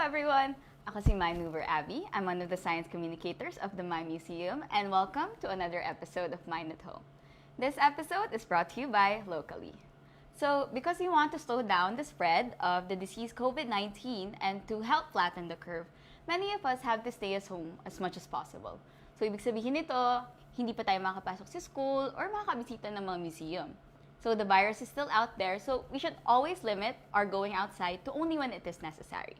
everyone! Ako si Mind Mover Abby. I'm one of the science communicators of the Mind Museum, and welcome to another episode of Mind at Home. This episode is brought to you by Locally. So, because we want to slow down the spread of the disease COVID-19 and to help flatten the curve, many of us have to stay at home as much as possible. So, ibig sabihin nito, hindi pa tayo makapasok sa school or makakabisita ng mga museum. So the virus is still out there, so we should always limit our going outside to only when it is necessary.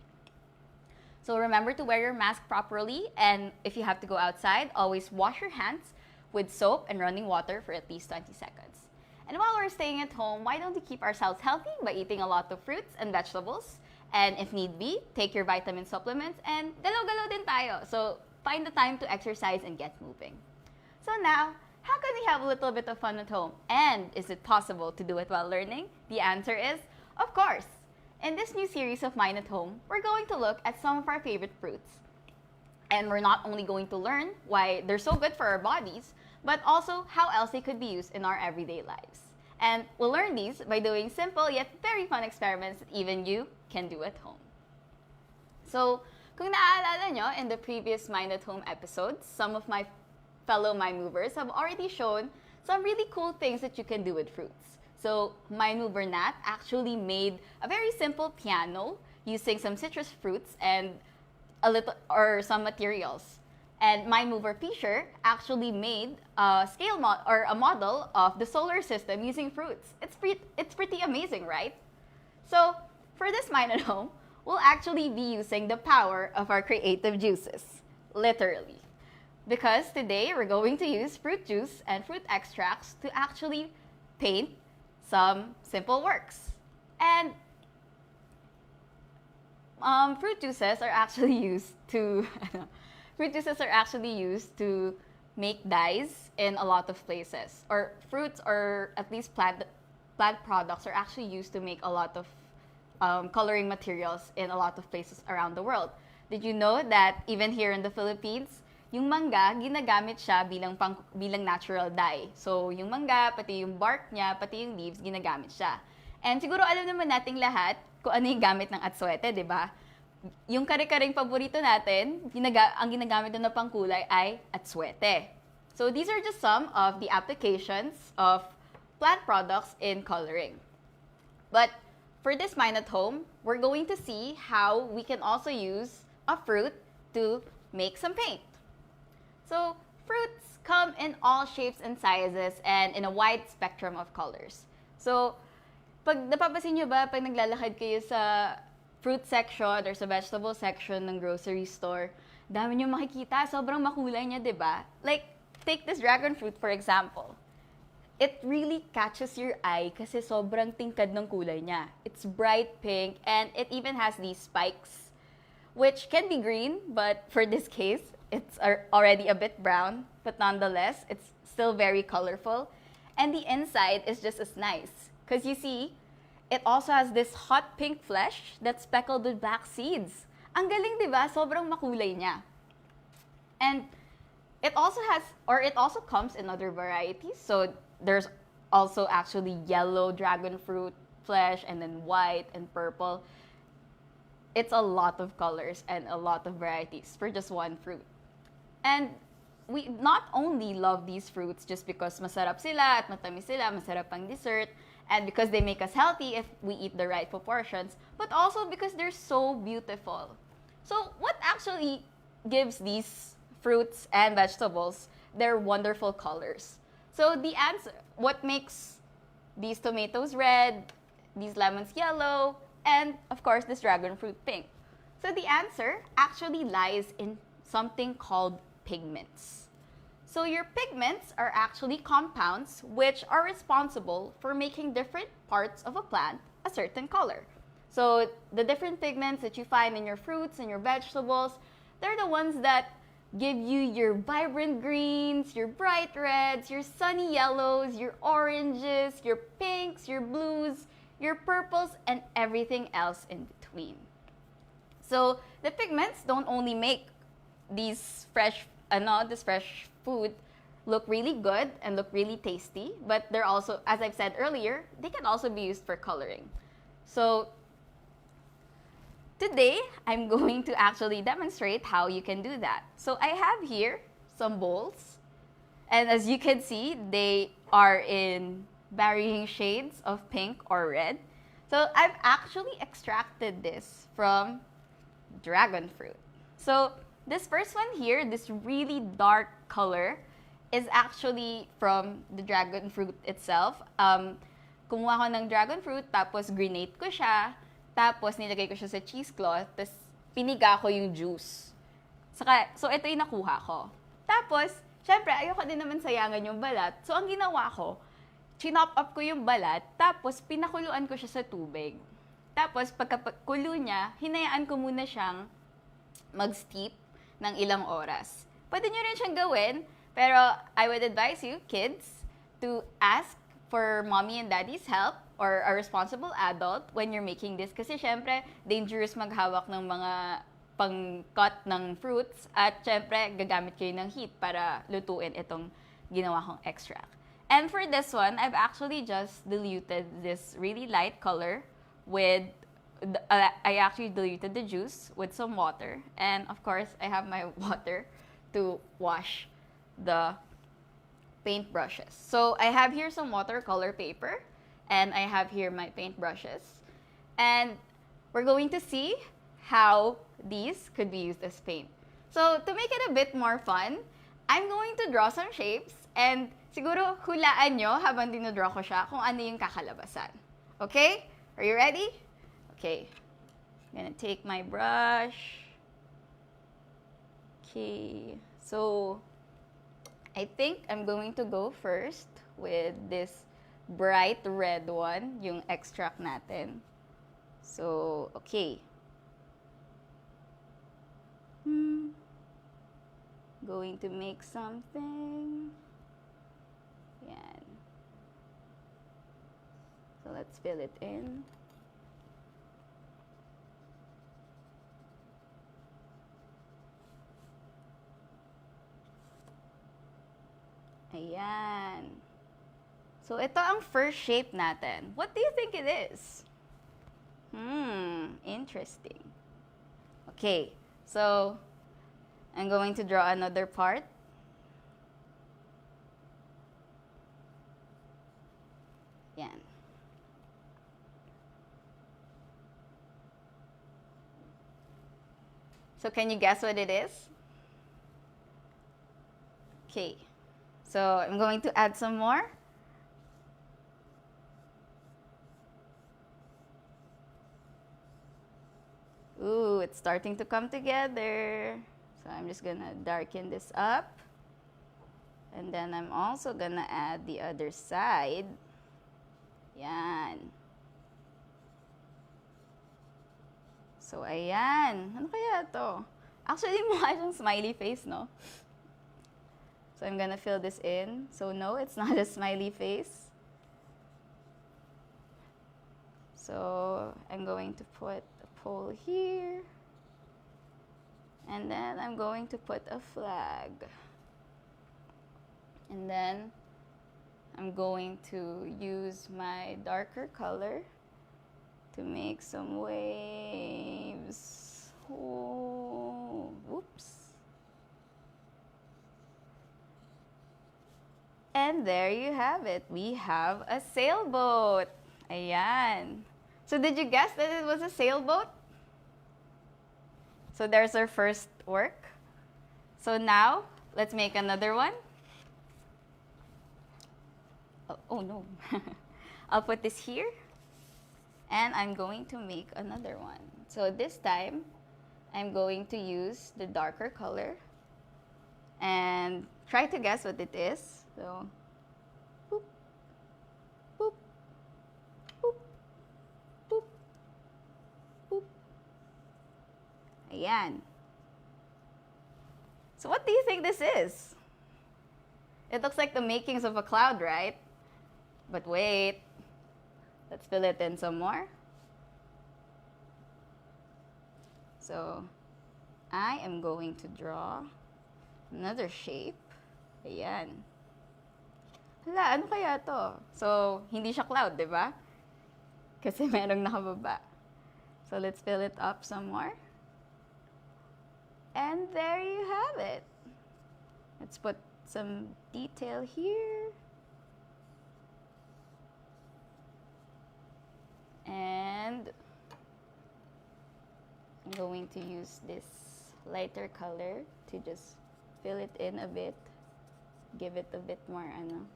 So remember to wear your mask properly, and if you have to go outside, always wash your hands with soap and running water for at least 20 seconds. And while we're staying at home, why don't we keep ourselves healthy by eating a lot of fruits and vegetables? And if need be, take your vitamin supplements and galaw-galaw din tayo. So find the time to exercise and get moving. So now, how can we have a little bit of fun at home? And is it possible to do it while learning? The answer is, of course! In this new series of Mind at Home, we're going to look at some of our favorite fruits. And we're not only going to learn why they're so good for our bodies, but also how else they could be used in our everyday lives. And we'll learn these by doing simple yet very fun experiments that even you can do at home. So, kung naaalala nyo, in the previous Mind at Home episodes, some of my fellow Mind Movers have already shown some really cool things that you can do with fruits. So, Mind Mover Nat actually made a very simple piano using some citrus fruits and some materials. And Mind Mover Fisher actually made a a model of the solar system using fruits. It's pretty amazing, right? So, for this Mind at Home, we'll actually be using the power of our creative juices, literally. Because today, we're going to use fruit juice and fruit extracts to actually paint some simple works. And fruit juices are actually used to make dyes in a lot of places. Or fruits, or at least plant products, are actually used to make a lot of coloring materials in a lot of places around the world. Did you know that even here in the Philippines, yung mangga, ginagamit siya bilang natural dye. So, yung mangga, pati yung bark niya, pati yung leaves, ginagamit siya. And siguro alam naman nating lahat kung ano yung gamit ng atswete, di ba? Yung kare-kareng paborito natin, ang ginagamit na pangkulay ay atswete. So, these are just some of the applications of plant products in coloring. But for this Mind at Home, we're going to see how we can also use a fruit to make some paint. So, fruits come in all shapes and sizes and in a wide spectrum of colors. So, pag napapansin nyo ba, pag naglalakad kayo sa fruit section or sa vegetable section ng grocery store, dami nyo makikita, sobrang makulay niya, di ba? Like, take this dragon fruit for example. It really catches your eye kasi sobrang tingkad ng kulay niya. It's bright pink and it even has these spikes, which can be green, but for this case, it's already a bit brown, but nonetheless, it's still very colorful. And the inside is just as nice. Because you see, it also has this hot pink flesh that's speckled with black seeds. Ang galing, di ba? Sobrang makulay niya. And it also comes in other varieties. So there's also actually yellow dragon fruit flesh, and then white and purple. It's a lot of colors and a lot of varieties for just one fruit. And we not only love these fruits just because masarap sila at matamis sila, masarap pang dessert, and because they make us healthy if we eat the right proportions, but also because they're so beautiful. So what actually gives these fruits and vegetables their wonderful colors? So the answer, what makes these tomatoes red, these lemons yellow, and of course this dragon fruit pink? So the answer actually lies in something called pigments. So your pigments are actually compounds which are responsible for making different parts of a plant a certain color. So the different pigments that you find in your fruits and your vegetables, they're the ones that give you your vibrant greens, your bright reds, your sunny yellows, your oranges, your pinks, your blues, your purples, and everything else in between. So the pigments don't only make this fresh food look really good and look really tasty, but they're also, as I've said earlier, they can also be used for coloring. So today, I'm going to actually demonstrate how you can do that. So I have here some bowls. And as you can see, they are in varying shades of pink or red. So I've actually extracted this from dragon fruit. So this first one here, this really dark color, is actually from the dragon fruit itself. Kumuha ko ng dragon fruit, tapos grenade ko siya, tapos nilagay ko siya sa cheesecloth, tapos piniga ko yung juice. So ito yung nakuha ko. Tapos, syempre, ayoko din naman sayangan yung balat. So ang ginawa ko, chinop up ko yung balat, tapos pinakuluan ko siya sa tubig. Tapos pagkakulo niya, hinayaan ko muna siyang mag-steep ng ilang oras. Pwede nyo rin siyang gawin, pero I would advise you, kids, to ask for mommy and daddy's help or a responsible adult when you're making this. Kasi syempre, dangerous maghawak ng mga pang-cut ng fruits at syempre, gagamit kayo ng heat para lutuin itong ginawa kong extract. And for this one, I've actually just diluted this really light color with I actually diluted the juice with some water. And of course, I have my water to wash the paint brushes. So I have here some watercolor paper and I have here my paint brushes. And we're going to see how these could be used as paint. So to make it a bit more fun, I'm going to draw some shapes and siguro hulaan nyo habang dinodraw ko siya kung ano yung kakalabasan. Okay? Are you ready? Okay, I'm gonna take my brush. Okay, so I think I'm going to go first with this bright red one, yung extract natin. So, okay. Going to make something. Yan. So let's fill it in. Ayan. So, ito ang first shape natin. What do you think it is? Interesting. Okay. So, I'm going to draw another part. Yan. So, can you guess what it is? Okay. So, I'm going to add some more. Ooh, it's starting to come together. So, I'm just gonna darken this up. And then, I'm also gonna add the other side. Yan. So, ayan. Ano kaya to? Actually, mukha siyang smiley face, no? So I'm gonna fill this in. So no, it's not a smiley face. So I'm going to put a pole here. And then I'm going to put a flag. And then I'm going to use my darker color to make some waves. Oh, whoops. And there you have it. We have a sailboat. Ayan. So did you guess that it was a sailboat? So there's our first work. So now, let's make another one. Oh no. I'll put this here. And I'm going to make another one. So this time, I'm going to use the darker color. And try to guess what it is. So, boop, boop, boop, boop, boop. Ayan. So what do you think this is? It looks like the makings of a cloud, right? But wait. Let's fill it in some more. So, I am going to draw another shape. Ayan. Hala, ano kaya to? So, hindi siya cloud, di ba? Kasi merong nakababa. So let's fill it up some more. And there you have it. Let's put some detail here. And I'm going to use this lighter color to just fill it in a bit. Give it a bit more ano.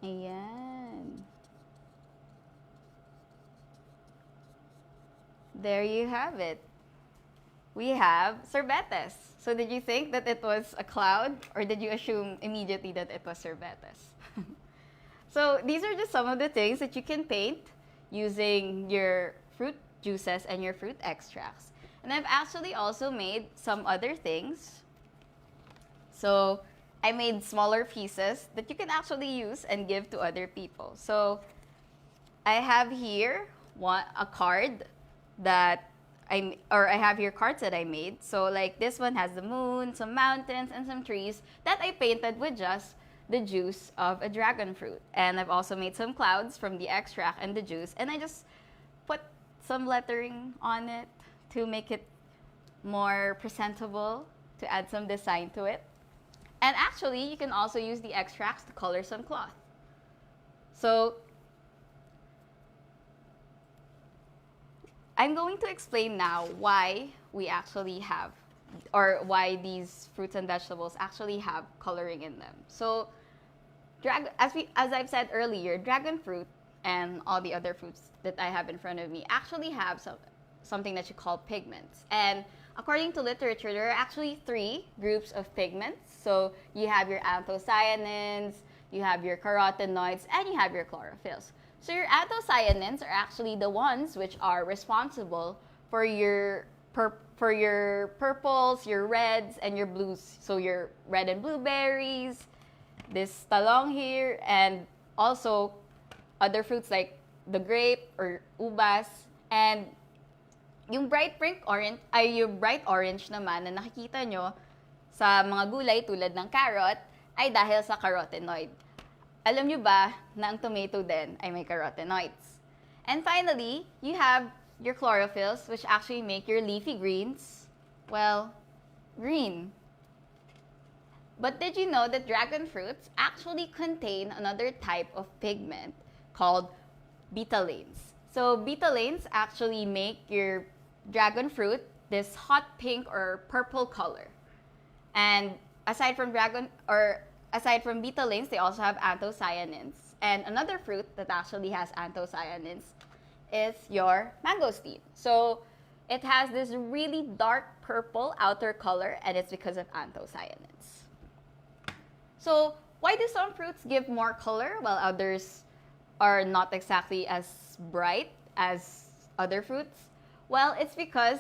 Ayan. There you have it. We have sorbetes. So did you think that it was a cloud, or did you assume immediately that it was sorbetes? So these are just some of the things that you can paint using your fruit juices and your fruit extracts. And I've actually also made some other things. So I made smaller pieces that you can actually use and give to other people. So I have here a card that I have here cards that I made. So like this one has the moon, some mountains, and some trees that I painted with just the juice of a dragon fruit. And I've also made some clouds from the extract and the juice, and I just put some lettering on it to make it more presentable, to add some design to it. And actually, you can also use the extracts to color some cloth. So I'm going to explain now why we actually have, or why these fruits and vegetables actually have coloring in them. So as I've said earlier, dragon fruit and all the other fruits that I have in front of me actually have something that you call pigments. And according to literature, there are actually 3 groups of pigments. So you have your anthocyanins, you have your carotenoids, and you have your chlorophylls. So your anthocyanins are actually the ones which are responsible for your purples, your reds, and your blues. So your red and blueberries, this talong here, and also other fruits like the grape or ubas. And yung bright orange naman na nakikita nyo sa mga gulay tulad ng carrot ay dahil sa carotenoid. Alam nyo ba na ang tomato din ay may carotenoids? And finally, you have your chlorophylls, which actually make your leafy greens, well, green. But did you know that dragon fruits actually contain another type of pigment called betalains? So betalains actually make your dragon fruit this hot pink or purple color. And aside from betalains, they also have anthocyanins. And another fruit that actually has anthocyanins is your mangosteen. So it has this really dark purple outer color, and it's because of anthocyanins. So why do some fruits give more color while others are not exactly as bright as other fruits? Well, it's because,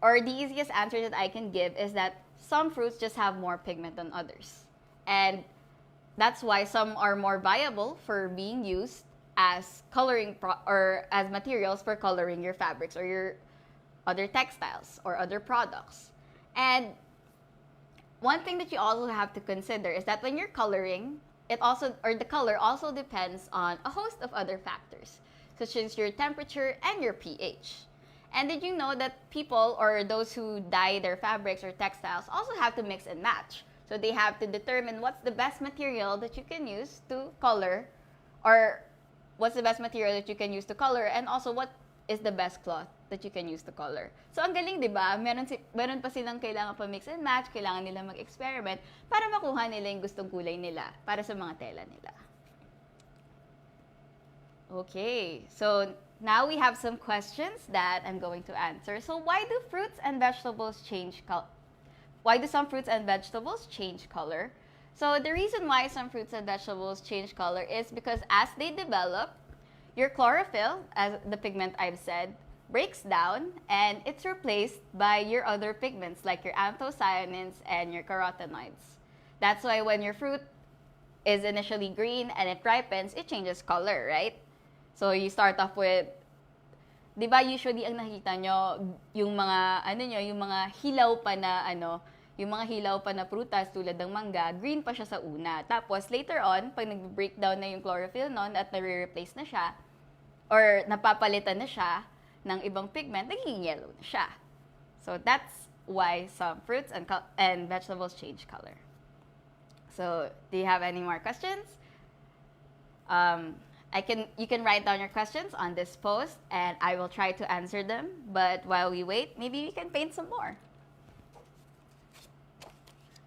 or the easiest answer that I can give is that some fruits just have more pigment than others. And that's why some are more viable for being used as or as materials for coloring your fabrics or your other textiles or other products. And one thing that you also have to consider is that when you're coloring, the color also depends on a host of other factors, such as your temperature and your pH. And did you know that people or those who dye their fabrics or textiles also have to mix and match? So they have to determine what's the best material that you can use to color, or what's the best material that you can use to color, and also what is the best cloth that you can use to color. So ang galing, di ba? Meron pa silang kailangan pa mix and match, kailangan nila mag-experiment para makuha nila yung gustong kulay nila para sa mga tela nila. Okay, so now we have some questions that I'm going to answer. So why do fruits and vegetables change color? Why do some fruits and vegetables change color? So the reason why some fruits and vegetables change color is because as they develop, your chlorophyll, as the pigment I've said, breaks down and it's replaced by your other pigments like your anthocyanins and your carotenoids. That's why when your fruit is initially green and it ripens, it changes color, right? So you start off with, di ba usually ang nakita nyo, yung mga hilaw pa na yung mga hilaw pa na prutas tulad ng mangga, green pa siya sa una. Tapos later on, pag nag-breakdown na yung chlorophyll nun at nare-replace na siya, or napapalitan na siya ng ibang pigment, nagiging yellow na siya. So that's why some fruits and vegetables change color. So do you have any more questions? You can write down your questions on this post and I will try to answer them. But while we wait, maybe we can paint some more.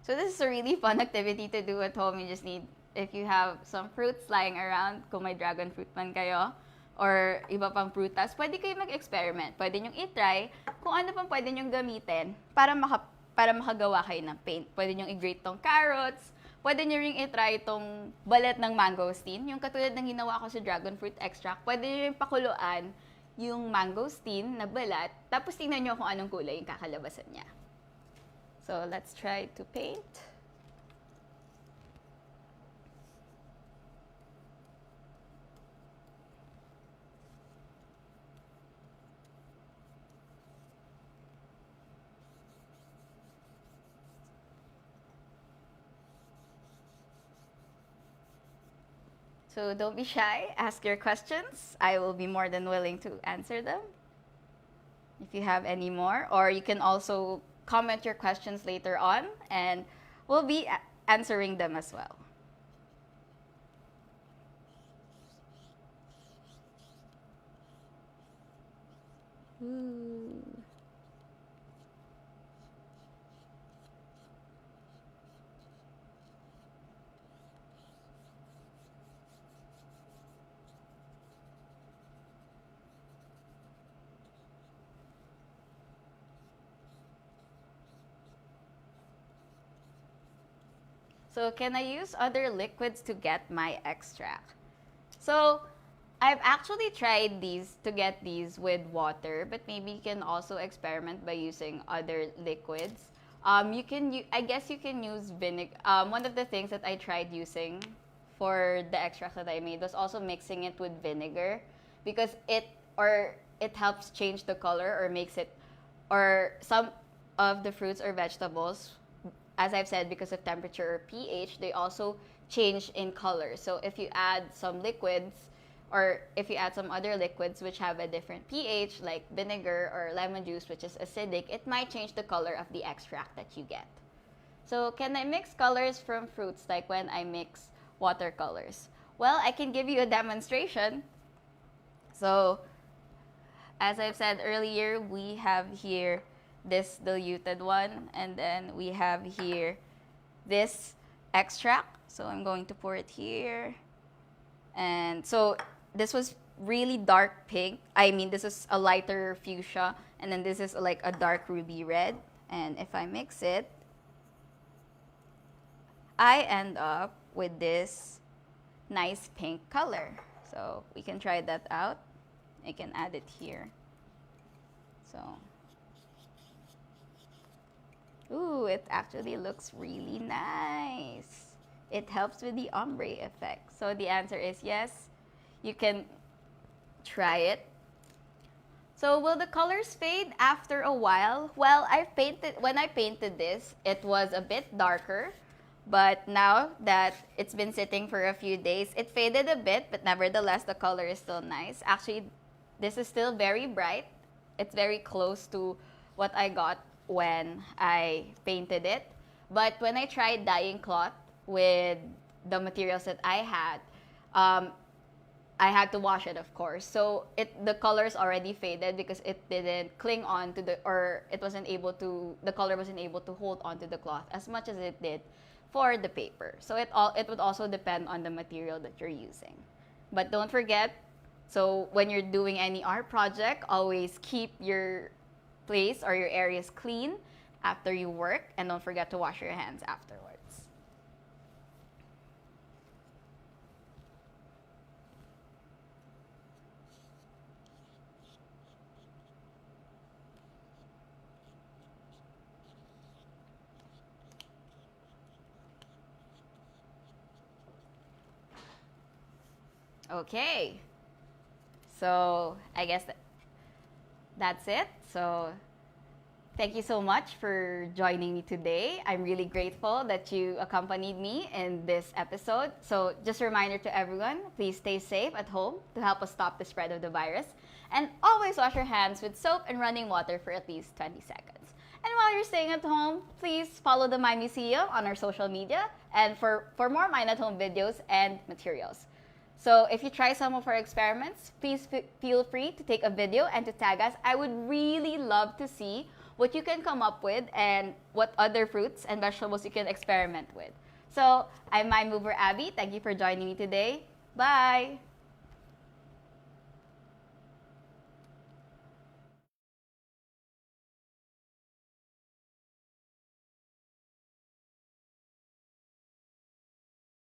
So this is a really fun activity to do at home. You just need, if you have some fruits lying around, kung may dragon fruit man kayo, or iba pang prutas, pwede kayo mag-experiment. Pwede nyong i-try kung ano pang pwede nyong gamitin para makagawa kayo ng paint. Pwede nyong i-grate tong carrots, pwede nyo ring i-try itong balat ng mangosteen. Yung katulad ng ginawa ko sa dragon fruit extract, pwede nyo rin pakuluan yung mangosteen na balat, tapos tingnan nyo kung anong kulay yung kakalabasan niya. So let's try to paint. So don't be shy, ask your questions. I will be more than willing to answer them if you have any more. Or you can also comment your questions later on and we'll be answering them as well. Ooh. So can I use other liquids to get my extract? So I've actually tried these to get these with water, but maybe you can also experiment by using other liquids. I guess you can use vinegar. One of the things that I tried using for the extract that I made was also mixing it with vinegar because it helps change the color or makes it, or some of the fruits or vegetables, as I've said, because of temperature or pH, they also change in color. So if you add some liquids, or if you add some other liquids which have a different pH, like vinegar or lemon juice, which is acidic, it might change the color of the extract that you get. So can I mix colors from fruits like when I mix watercolors? Well, I can give you a demonstration. So as I've said earlier, we have here this diluted one, and then we have here this extract. So I'm going to pour it here. And so this was really dark pink. I mean, this is a lighter fuchsia, and then this is like a dark ruby red. And if I mix it, I end up with this nice pink color. So we can try that out. I can add it here. So ooh, it actually looks really nice. It helps with the ombre effect. So the answer is yes, you can try it. So will the colors fade after a while? Well, when I painted this, it was a bit darker, but now that it's been sitting for a few days, it faded a bit, but nevertheless, the color is still nice. Actually, this is still very bright. It's very close to what I got when I painted it. But when I tried dyeing cloth with the materials that I had to wash it, of course. So the color's already faded because it didn't cling on to the color wasn't able to hold onto the cloth as much as it did for the paper. So it would also depend on the material that you're using. But don't forget, so when you're doing any art project, always keep your place or your areas clean after you work, and don't forget to wash your hands afterwards. Okay, so I guess that's it. So Thank you so much for joining me today. I'm really grateful that you accompanied me in this episode. So, just a reminder to everyone, please stay safe at home to help us stop the spread of the virus. And always wash your hands with soap and running water for at least 20 seconds. And while you're staying at home, please follow the My Museum on our social media and for more Mine at Home videos and materials. So if you try some of our experiments, please feel free to take a video and to tag us. I would really love to see what you can come up with and what other fruits and vegetables you can experiment with. So I'm my mover Abby. Thank you for joining me today. Bye!